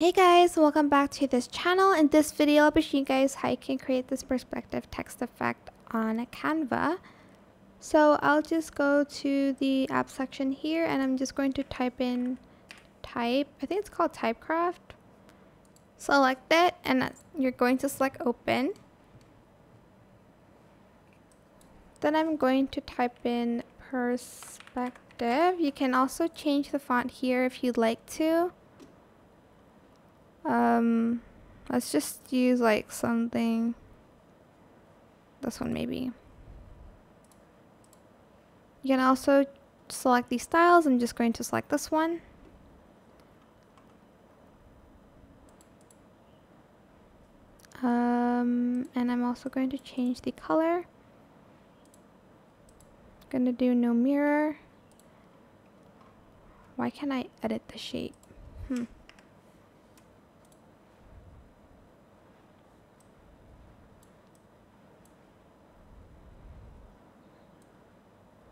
Hey guys, welcome back to this channel. In this video, I'll be showing you guys how you can create this perspective text effect on Canva. So I'll just go to the app section here and I'm just going to type in I think it's called Typecraft. Select it and you're going to select open. Then I'm going to type in perspective. You can also change the font here if you'd like to. Let's just use like something, this one maybe. You can also select these styles. I'm just going to select this one. And I'm also going to change the color. Gonna do no mirror. Why can't I edit the shape?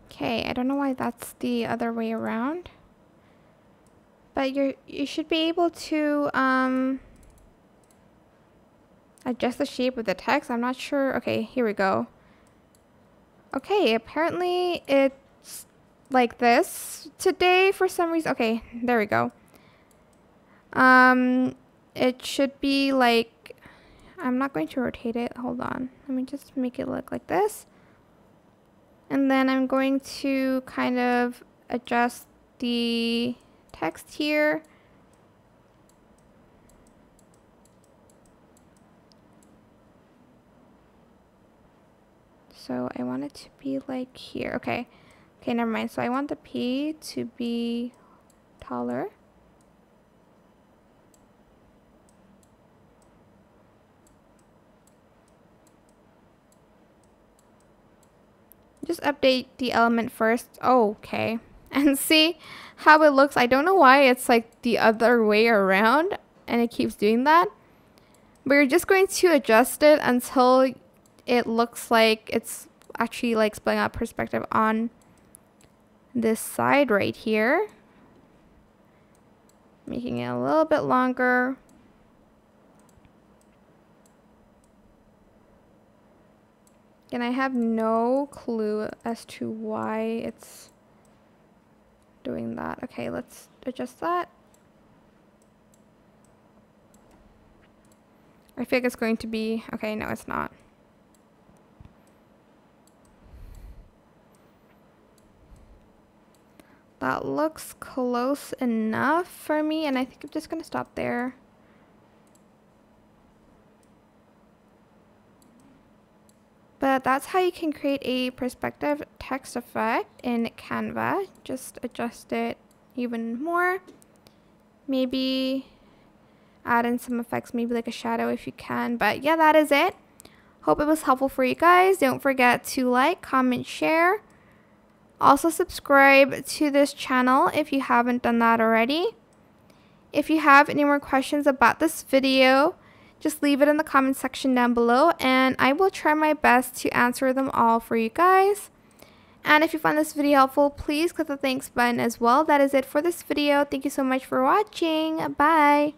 Okay, I don't know why that's the other way around. But you should be able to adjust the shape of the text. I'm not sure. Okay, here we go. Okay, apparently it's like this today for some reason. Okay, there we go. It should be like, I'm not going to rotate it. Hold on. Let me just make it look like this. And then I'm going to kind of adjust the text here. So I want it to be like here. Okay. Okay, never mind. So I want the P to be taller. Just update the element first. Oh, okay. And see how it looks. I don't know why it's like the other way around and it keeps doing that. But you're just going to adjust it until it looks like it's actually like spelling out perspective on this side right here. Making it a little bit longer. And I have no clue as to why it's doing that. Okay, let's adjust that. I feel like it's going to be, okay, no, it's not. That looks close enough for me, and I think I'm just going to stop there. But that's how you can create a perspective text effect in Canva. Just adjust it even more. Maybe add in some effects, maybe like a shadow if you can. But yeah, that is it. Hope it was helpful for you guys. Don't forget to like, comment, share. Also subscribe to this channel if you haven't done that already. If you have any more questions about this video, just leave it in the comment section down below and I will try my best to answer them all for you guys. And if you found this video helpful, please click the thanks button as well. That is it for this video. Thank you so much for watching. Bye.